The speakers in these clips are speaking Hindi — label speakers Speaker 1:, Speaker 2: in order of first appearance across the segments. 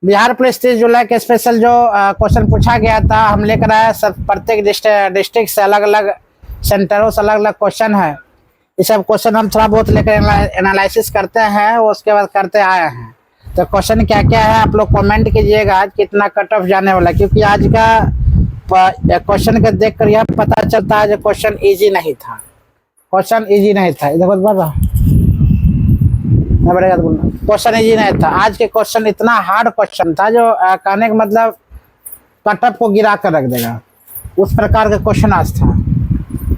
Speaker 1: बिहार पुलिस 30 जुलाई के स्पेशल जो क्वेश्चन पूछा गया था, हम लेकर आए सब प्रत्येक डिस्ट्रिक्ट से अलग अलग सेंटरों से अलग अलग क्वेश्चन है। ये सब क्वेश्चन हम थोड़ा बहुत लेकर एनालिसिस करते हैं, उसके बाद करते आए हैं। तो क्वेश्चन क्या क्या है आप लोग कमेंट कीजिएगा, आज कितना कट ऑफ जाने वाला, क्योंकि आज का क्वेश्चन को देख कर यह पता चलता है जो क्वेश्चन इजी नहीं था। क्वेश्चन इजी नहीं था, देखो क्वेश्चन इजी नहीं था। आज के क्वेश्चन इतना हार्ड क्वेश्चन था जो कहने का मतलब कट ऑफ को गिरा कर रख देगा, उस प्रकार का क्वेश्चन आज था।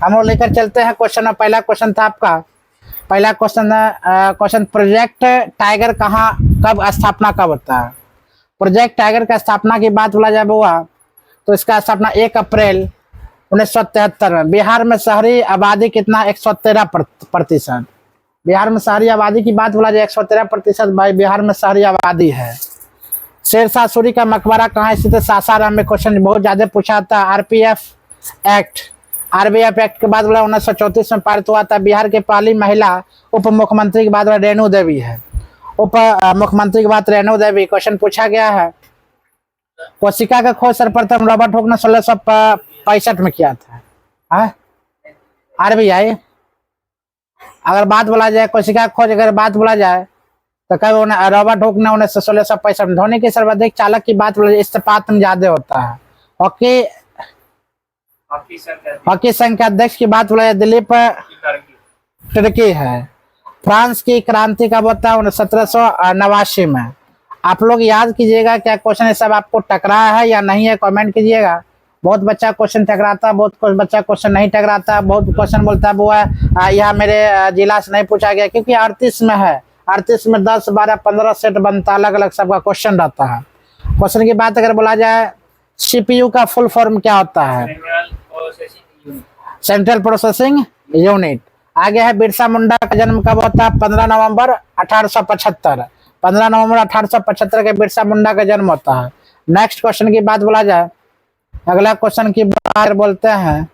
Speaker 1: हम लोग लेकर चलते हैं क्वेश्चन। पहला क्वेश्चन था आपका, पहला क्वेश्चन प्रोजेक्ट टाइगर कहाँ कब स्थापना कब होता है। प्रोजेक्ट टाइगर का स्थापना की बात बोला जाए हुआ तो इसका स्थापना 1 अप्रैल 1973 में। बिहार में शहरी आबादी कितना 113%। बिहार में शहरी आबादी की बात बोला जाए 113% भाई बिहार में शहरी आबादी है। शेरशाह सूरी का मकबरा कहाँ स्थित है, सासाराम में। क्वेश्चन बहुत ज्यादा पूछा था। आरपीएफ एक्ट के बाद बोला 1934 में पारित हुआ था। बिहार के पहली महिला उप मुख्यमंत्री की बात रेणु देवी है। उप मुख्यमंत्री की बात रेणु देवी। क्वेश्चन पूछा गया है कोशिका का खोज सर्वप्रथम रॉबर्ट हुक ने 1665 में किया था। RBI अगर बात बोला जाए कोशिका खोज अगर बात बोला जाए तो कब रॉबर्ट हुक ने 1665 में। ध्वनि के सर्वाधिक चालक की बात बोला जाए इस्पात में ज्यादा होता है। हॉकी संघ के अध्यक्ष की बात बोला जाए दिलीप तिर्की है। फ्रांस की क्रांति कब होता है 1789 में। आप लोग याद कीजिएगा क्या क्वेश्चन सब आपको टकराया है या नहीं है, कमेंट कीजिएगा। बहुत बच्चा क्वेश्चन टकराता है, बहुत बच्चा क्वेश्चन नहीं टकराता है। बहुत क्वेश्चन बोलता है वो है यह मेरे जिला से नहीं पूछा गया, क्योंकि 38 में है। 38 में 10, 12, 15 सेट बनता, अलग अलग सबका क्वेश्चन रहता है। क्वेश्चन की बात अगर बोला जाए CPU का फुल फॉर्म क्या होता है, सेंट्रल प्रोसेसिंग यूनिट। आगे है बिरसा मुंडा का जन्म कब होता है 15 नवंबर 1875। 15 नवंबर 1875 के बिरसा मुंडा का जन्म होता है। नेक्स्ट क्वेश्चन की बात बोला जाए, अगला क्वेश्चन की बात बोलते हैं,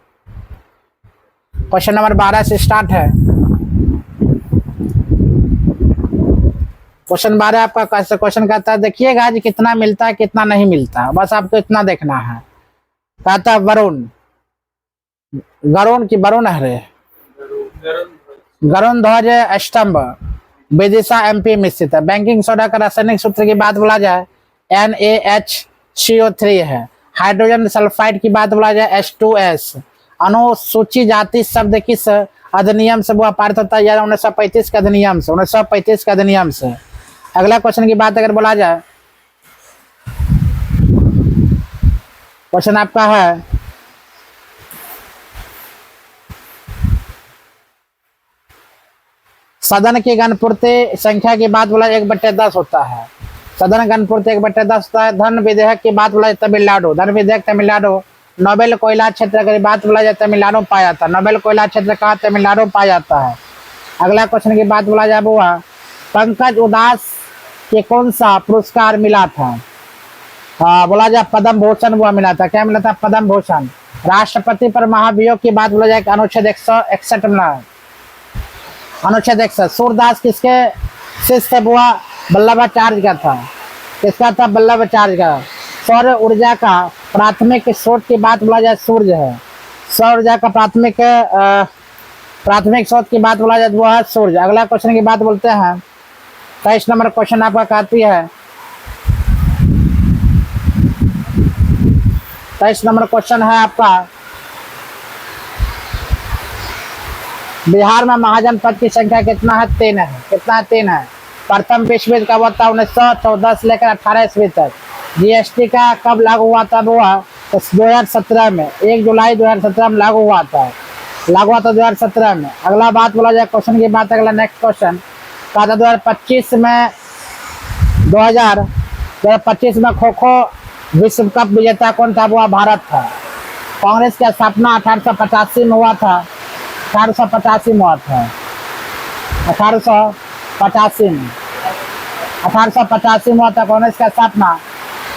Speaker 1: क्वेश्चन नंबर 12 से स्टार्ट है। क्वेश्चन 12 आपका क्वेश्चन कहता है देखिएगा आज कितना मिलता है कितना नहीं मिलता, बस आपको इतना देखना है। कहता है वरुण है गरुण ध्वज स्तंभ विदिशा MP में स्थित है। बैंकिंग सोडा का रासायनिक सूत्र की बात बोला जाए NaHCO3 है। हाइड्रोजन सल्फाइड की बात बोला जाए H2S। अनुसूची जाति शब्द किस अधिनियम से वो पारित होता है, 1935 के अधिनियम से। 1935 के अधिनियम से। अगला क्वेश्चन की बात अगर बोला जाए, क्वेश्चन आपका है सदन की गणपूर्ति संख्या की बात बोला 1/10 होता है। सदन गणपूर्ति 1/10 होता है। धन विधेयक की बात बोला तमिलनाडु, धन विधेयक तमिलनाडु। नोबेल कोयला क्षेत्र की बात बोला जाए तमिलनाडु पाया जाता है। नोबेल कोयला क्षेत्र कहाँ तमिलनाडु पाया जाता है। अगला क्वेश्चन की बात बोला जाए वो पंकज उदास के कौन सा पुरस्कार मिला था, बोला जाए पद्म भूषण वो मिला था। क्या मिला था, पद्म भूषण। राष्ट्रपति पर महाभियोग की बात बोला जाए अनुच्छेद 161 मिला। अनुच्छेद 161। सूरदास किसके शिष्य हुआ, वल्लभाचार्य का था। किसका था, वल्लभाचार्य का। सौर ऊर्जा का प्राथमिक स्रोत की बात बोला जाए सूर्य है। सौर ऊर्जा का प्राथमिक स्रोत की बात बोला जाए वो है सूर्य। अगला क्वेश्चन की बात बोलते हैं, 23 नंबर क्वेश्चन आपका कहती है, 23 नंबर क्वेश्चन है आपका, बिहार में महाजनपद की संख्या कितना है, 3 है। कितना है, 3 है। प्रथम विश्व युद्ध कब होता है 1914 से लेकर 18 ईस्वी तक। GST का कब लागू हुआ था वो 2017 में, 1 जुलाई 2017 में लागू हुआ था 2017 में। अगला बात बोला जाए क्वेश्चन की बात, अगला नेक्स्ट क्वेश्चन कहा था 2025 में खो खो विश्व कप विजेता कौन था, वो भारत था। कांग्रेस की स्थापना 1885 में हुआ था। 1885 में हुआ था। 1885 में हुआ था कांग्रेस का स्थापना।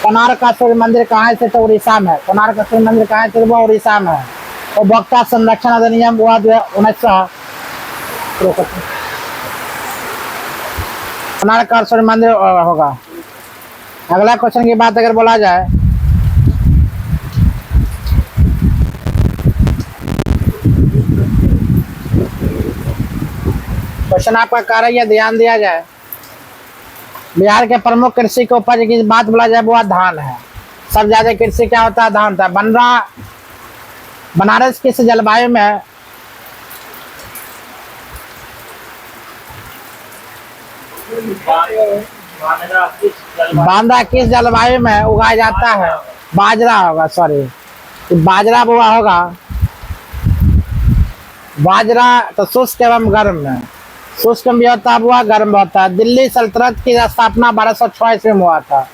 Speaker 1: कोणार्क का सूर्य मंदिर कहाँ से, तो उड़ीसा में। कोणार्क का सूर्य मंदिर कहाँ से, वो उड़ीसा में है। उपभोक्ता संरक्षण अधिनियम हुआ 1900 कोणार्क मंदिर होगा। अगला क्वेश्चन की बात अगर बोला जाए, क्वेश्चन आपका कह रही है ध्यान दिया जाए, बिहार के प्रमुख कृषि के उपज की बात बोला जाए वो धान है। सब ज्यादा कृषि क्या होता है? धान था। बनारस किस जलवायु में बांदा किस जलवायु में उगाया जाता है? बाजरा होगा, सॉरी बाजरा बुआ होगा। बाजरा तो शुष्क एवं गर्म में, शुष्क भी होता है बुआ, गर्म भी होता है। दिल्ली सल्तनत की स्थापना 1206 ईस्वी में हुआ था।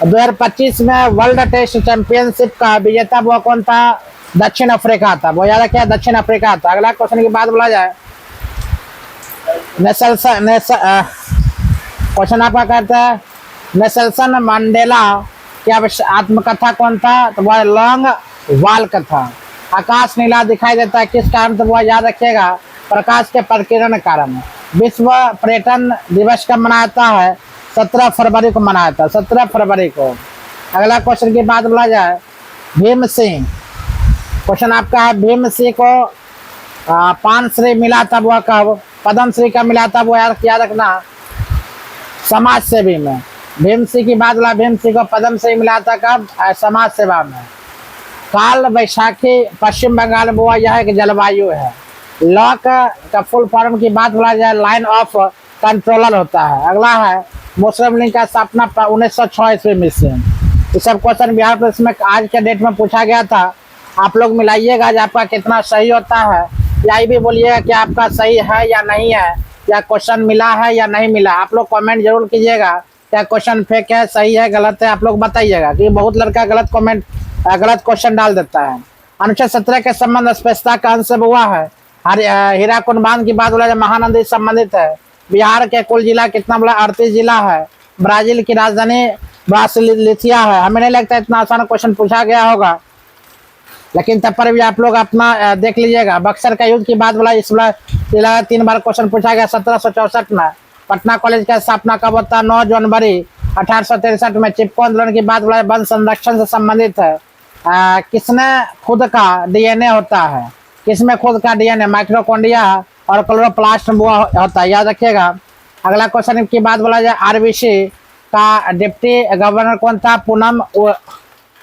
Speaker 1: 2025 में वर्ल्ड टेस्ट चैंपियनशिप का विजेता बुआ कौन था? दक्षिण अफ्रीका था। वो याद रखिए, दक्षिण अफ्रीका था। अगला क्वेश्चन की बात बोला जाए, क्वेश्चन आपका कहता है नेल्सन मंडेला की आत्मकथा कौन था? तो वह लॉन्ग वाल कथा। आकाश नीला दिखाई देता है किस कारण? तो वह याद रखिएगा, प्रकाश के प्रकीर्णन कारण। विश्व पर्यटन दिवस कब मनाता है? 17 फरवरी को मनाया था, 17 फरवरी को। अगला क्वेश्चन की बात बोला जाए, भीम सिंह, क्वेश्चन आपका है भीम सिंह को पानश्री मिला था वो कब? पद्म श्री का मिला था वो याद रखना, समाज सेवी में। भीम सिंह की बात बोला, भीम सिंह को पद्म श्री मिला था कब? समाज सेवा में। काल बैशाखी पश्चिम बंगाल में वो यह एक जलवायु है। लॉ का फुल फॉर्म की बात बोला जाए, लाइन ऑफ कंट्रोलर होता है। अगला है मुस्लिम लीग का स्थापना 1906 ईस्वी में से। ये सब क्वेश्चन बिहार पुलिस में आज के डेट में पूछा गया था। आप लोग मिलाइएगा आज आपका कितना सही होता है, या ये भी बोलिएगा कि आपका सही है या नहीं है, या क्वेश्चन मिला है या नहीं मिला। आप लोग कमेंट जरूर कीजिएगा, क्या क्वेश्चन फेक है, सही है, गलत है, आप लोग बताइएगा। कि बहुत लड़का गलत क्वेश्चन डाल देता है। अनुच्छेद 17 के संबंध स्पष्टता का अंश हुआ है। हीराकुंड बांध की बात बोला जाए, महानदी संबंधित है। बिहार के कुल जिला कितना बोला? 38 जिला है। ब्राजील की राजधानी ब्रासिलिया है। हमें नहीं लगता इतना आसान क्वेश्चन पूछा गया होगा, लेकिन तब पर भी आप लोग अपना देख लीजिएगा। बक्सर का युद्ध की बात बोला, इस जिला 3 बार क्वेश्चन पूछा गया 1764 में। पटना कॉलेज का स्थापना कब होता है? 9 जनवरी 1863 में। चिपको आंदोलन की बात बोला, वन संरक्षण से संबंधित है। किसने खुद का डीएनए होता है? किसमें खुद का डीएनए? माइक्रोकोन्ड्रिया और क्लोरोप्लास्ट होता है, याद रखिएगा। अगला क्वेश्चन की बात बोला जाए, आरबीसी का डिप्टी गवर्नर कौन था? पूनम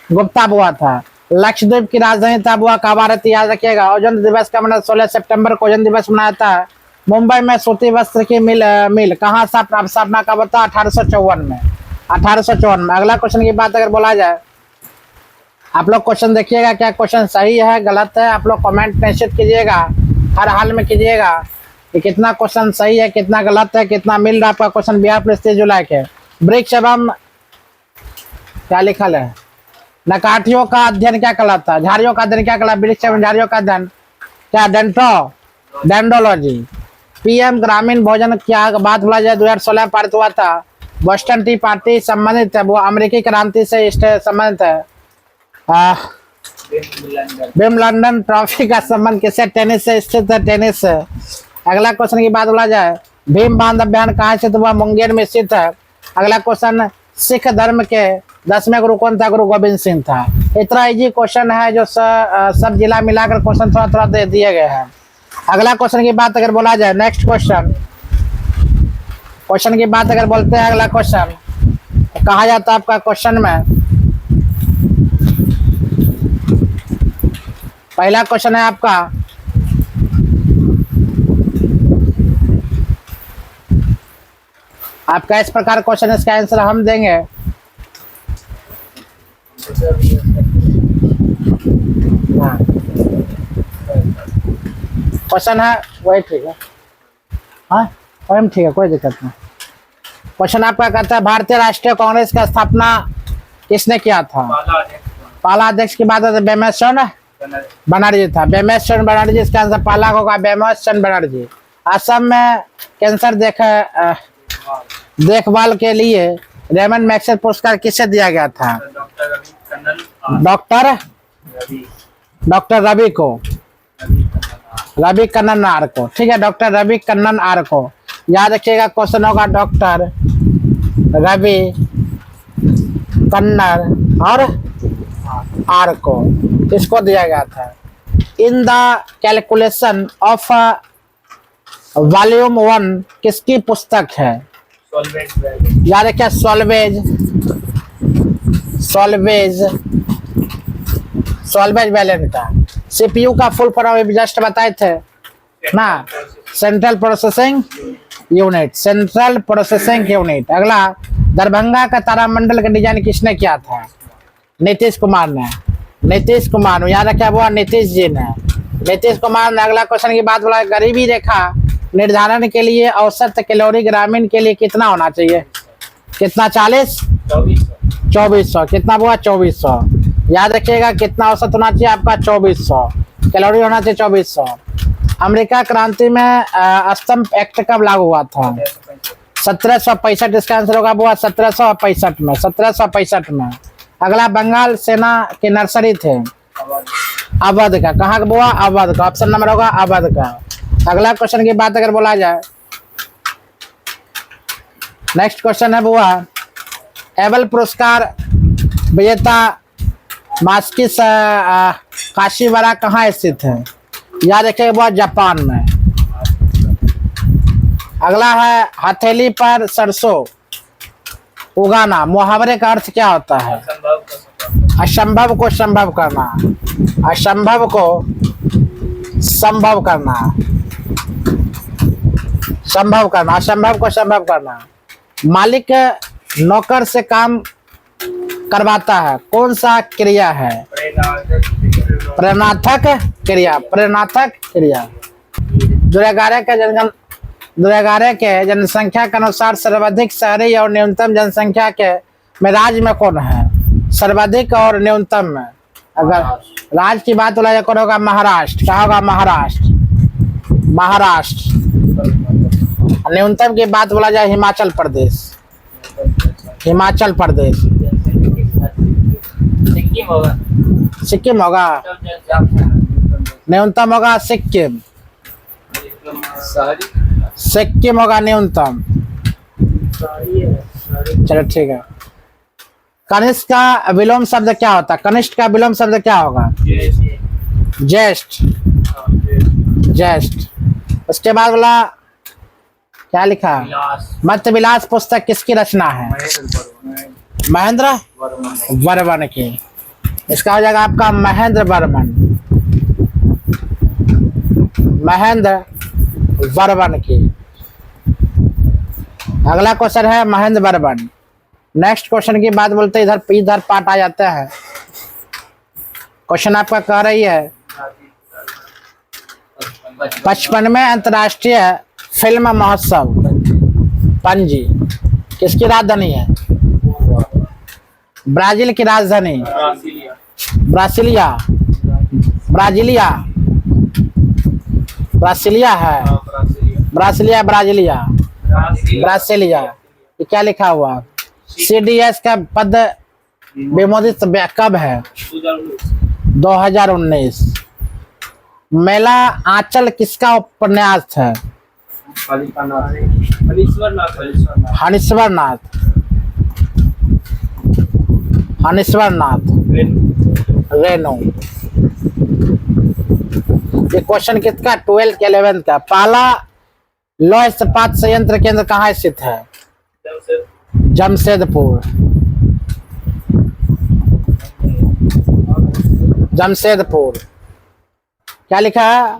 Speaker 1: गुप्ता बुआ था। लक्षद्वीप की राजधानी था बुआ कावारती, याद रखिएगा। ओजोन दिवस का मतलब 16 सितंबर को ओजोन दिवस मनाया था। मुंबई में सूती वस्त्र की मिल कहाँ स्थापना कब होता? 1854 में, 1854 में। अगला क्वेश्चन की बात अगर बोला जाए, आप लोग क्वेश्चन देखिएगा, क्या क्वेश्चन सही है गलत है, आप लोग कमेंट निश्चित कीजिएगा, हर हाल में कीजिएगा कि कितना क्वेश्चन सही है, कितना गलत है, कितना मिल रहा है आपका क्वेश्चन। बिहार पुलिस 30 जुलाई के। वृक्ष एवं क्या लिखा है? नकाठियों का अध्ययन क्या कहलाता है? झाड़ियों का अध्ययन क्या कहलाता? वृक्ष एवं झाड़ियों का अध्ययन क्या? डेंड्रोलॉजी। पीएम ग्रामीण भोजन क्या बात बोला जाए, 2016 पारित हुआ था। बोस्टन टी पार्टी संबंधित है, वो अमेरिकी क्रांति से संबंधित है। विंबलडन ट्रॉफी का संबंध किससे? टेनिस से स्थित है, टेनिस से। अगला क्वेश्चन की बात बोला जाए, भीम बांध अभियान कहाँ स्थित हुआ? मुंगेर में स्थित है। अगला क्वेश्चन, सिख धर्म के 10वें गुरु कौन था? गुरु गोविंद सिंह था। इतना इजी क्वेश्चन है जो सब जिला मिलाकर क्वेश्चन थोड़ा थोड़ा दे दिए गए हैं। अगला क्वेश्चन की बात अगर बोला जाए, नेक्स्ट क्वेश्चन की बात अगर बोलते हैं, अगला क्वेश्चन कहा जाता है आपका क्वेश्चन में, पहला क्वेश्चन है आपका, आपका इस प्रकार क्वेश्चन, इसका आंसर हम देंगे। क्वेश्चन है वही, ठीक है, हाँ वही ठीक है, कोई दिक्कत नहीं। क्वेश्चन आपका कहता है, भारतीय राष्ट्रीय कांग्रेस का स्थापना किसने किया था? पहला अध्यक्ष की बात है बेमेश चंद्र बनर्जी था। बेमेश चंद्र बनर्जी, इसका आंसर पहला होगा बेमेश चंद्र बनर्जी। असम में कैंसर देखभाल के लिए रेमन मैक्सेल पुरस्कार किसे दिया गया था? डॉक्टर रवि कन्नन आर को, ठीक है, डॉक्टर रवि कन्नन आर को। याद रखिएगा क्वेश्चन होगा डॉक्टर रवि कन्नर और आर को, इसको दिया गया था। In the calculation of volume 1 किसकी पुस्तक है? याद रखिए सॉल्वेज वैलेंट का। सीपीयू का फुल फॉर्म अभी जस्ट बताए थे ना, central processing unit, central processing unit. अगला, दरभंगा का तारामंडल का डिजाइन किसने किया था? नीतीश कुमार ने। नीतीश कुमार, याद रखा वो नीतीश जी ने, नीतीश कुमार ने। अगला क्वेश्चन की बात बोला, गरीबी रेखा निर्धारण के लिए औसत कैलोरी ग्रामीण के लिए कितना होना चाहिए? कितना? 2400। कितना हुआ? 2400। याद रखिएगा कितना औसत होना चाहिए आपका? 2400 कैलोरी होना चाहिए, 2400। अमेरिका क्रांति में स्तंभ एक्ट कब लागू हुआ था? 1765। इसका आंसर होगा वो 1765 में, 1765 में। अगला, बंगाल सेना के नर्सरी थे अवध का, कहाँ का बुआ? अवध का। ऑप्शन नंबर होगा अवध का। अगला क्वेश्चन की बात अगर बोला जाए, नेक्स्ट क्वेश्चन है बुआ, एबल पुरस्कार विजेता मास्किस काशीवाड़ा कहाँ स्थित है? याद रखिए बुआ जापान में। अगला है, हथेली पर सरसों उगाना, मुहावरे का अर्थ क्या होता है? असंभव को संभव करना, असंभव को संभव करना, संभव करना, असंभव को संभव करना। मालिक नौकर से काम करवाता है, कौन सा क्रिया है? प्रेरणार्थक क्रिया, प्रेरणार्थक क्रिया। दुर्गारे के जनसंख्या के अनुसार सर्वाधिक शहरी और न्यूनतम जनसंख्या के में राज्य में कौन है? सर्वाधिक और न्यूनतम में। अगर राज्य की बात बोला जाए कौन होगा? महाराष्ट्र। क्या होगा? महाराष्ट्र। महाराष्ट्र। न्यूनतम की बात बोला जाए हिमाचल प्रदेश, हिमाचल प्रदेश। सिक्किम होगा, न्यूनतम होगा सिक्किम, सिक्किम होगा न्यूनतम। चलो ठीक है। कनिष्ठ का विलोम शब्द क्या होता है? कनिष्ठ का विलोम शब्द क्या होगा? ज्येष्ठ, ज्येष्ठ। उसके बाद बोला क्या लिखा? मत्स्य विलास पुस्तक किसकी रचना है? महेंद्र वर्मन की। इसका हो जाएगा आपका महेंद्र वर्मन, महेंद्र वर्मन की। अगला क्वेश्चन है महेंद्र वर्मन। नेक्स्ट क्वेश्चन की बात बोलते इधर पार्ट आ जाता है। क्वेश्चन आपका कह रही है 55वें अंतर्राष्ट्रीय फिल्म महोत्सव पणजी किसकी राजधानी है? ब्राजील की राजधानी ब्रासिलिया, ब्राजीलिया, ब्रासिलिया है, ब्रासिलिया, ब्राजीलिया, ब्रासिलिया। ये क्या लिखा हुआ? CDS का पद विमोदित कब है? 2019। मेला आंचल किसका उपन्यास है? हनीश्वरनाथ, हनीश्वरनाथ रेणु। ये क्वेश्चन किसका? 12th के 11th का। पहला लौह इस्पात संयंत्र केंद्र कहाँ स्थित है? जमशेदपुर, जमशेदपुर। क्या लिखा है?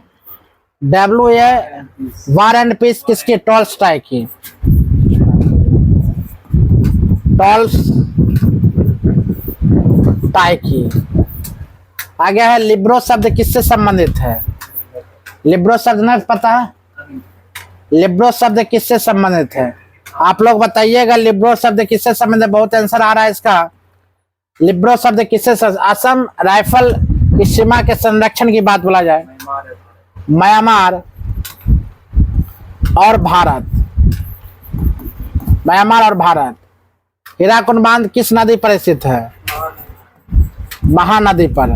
Speaker 1: WA वार एंड पीस किसकी? टॉल्स्टॉय की, टॉल्स्टॉय की। आगे है लिब्रो शब्द किससे संबंधित है? लिब्रो शब्द नहीं पता है? लिब्रो शब्द किससे संबंधित है? आप लोग बताइएगा लिब्रो शब्द किससे संबंधित? बहुत आंसर आ रहा है इसका। लिब्रो शब्द किससे? असम राइफल की सीमा के संरक्षण की बात बोला जाए, म्यांमार और भारत, म्यांमार और भारत। हीराकुंड बांध किस नदी पर स्थित है? महानदी पर।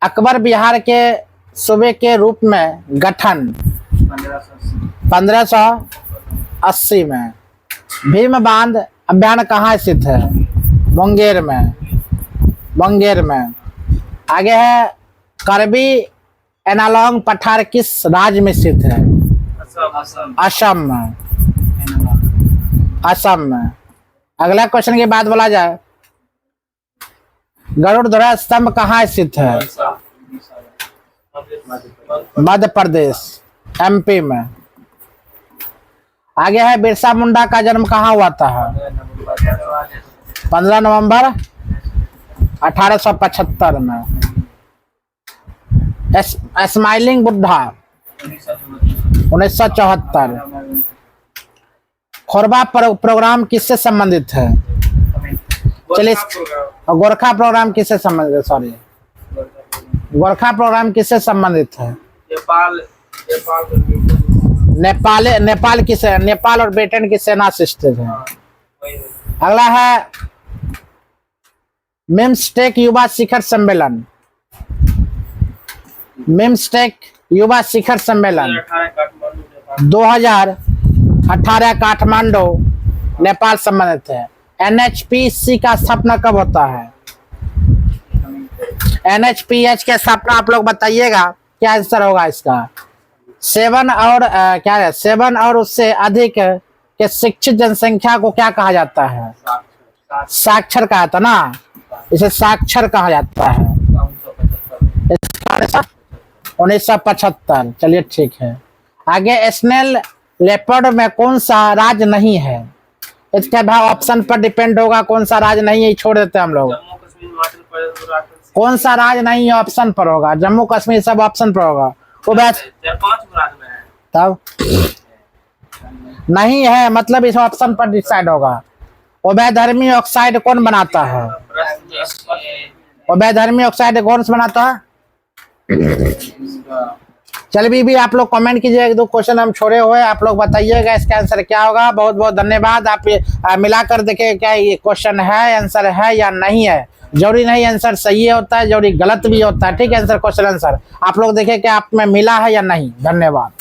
Speaker 1: अकबर बिहार के सूबे के रूप में गठन 1580 में। भीम बांध अभियान कहाँ स्थित है? मुंगेर में। मुंगेर में। आगे है करबी एनालॉन्ग पठार किस राज्य में स्थित है? असम में। असम में। अगला क्वेश्चन की बात बोला जाए, गरुड़ ध्वजा स्तंभ कहाँ स्थित है? मध्य प्रदेश, एमपी में। आगे है बिरसा मुंडा का जन्म कहाँ हुआ था? 15 नवंबर 1875 में। स्माइलिंग बुद्धा 1974। खोरबा प्रोग्राम किससे संबंधित है? चलिए, गोरखा प्रोग्राम किससे संबंधित है? सॉरी, गोरखा प्रोग्राम किससे संबंधित है? नेपाल किसे? नेपाल और ब्रिटेन की सेना से स्थित है। अगला है मिम्सटेक युवा शिखर सम्मेलन। मिम्सटेक युवा शिखर सम्मेलन 2018 काठमांडू नेपाल संबंधित है। NHPC का स्थापना कब होता है? NHPH का स्थापना आप लोग बताइएगा, क्या आंसर होगा इसका? 7 और क्या है? 7 और उससे अधिक के शिक्षित जनसंख्या को क्या कहा जाता है? साक्षर कहा था ना, इसे साक्षर कहा जाता है। 1975। चलिए ठीक है। आगे स्नेल लेपर्ड में कौन सा राज्य नहीं है? इसके भाव ऑप्शन पर डिपेंड होगा, कौन सा राज्य नहीं है छोड़ देते हम लोग। कौन सा राज्य नहीं है ऑप्शन पर होगा, जम्मू कश्मीर सब ऑप्शन पर होगा। वो बैच तब नहीं है, मतलब इस ऑप्शन पर डिसाइड होगा। उभयधर्मी ऑक्साइड कौन बनाता है? उभयधर्मी ऑक्साइड कौन सा बनाता है? चलिए भी आप लोग कमेंट कीजिए, एक दो क्वेश्चन हम छोड़े हुए, आप लोग बताइएगा इसका आंसर क्या होगा। बहुत बहुत धन्यवाद। आप मिलाकर देखें क्या ये क्वेश्चन है, आंसर है या नहीं है। जरूरी नहीं आंसर सही होता है, जरूरी गलत भी होता है। ठीक है, आंसर क्वेश्चन आंसर आप लोग देखें कि आप में मिला है या नहीं। धन्यवाद।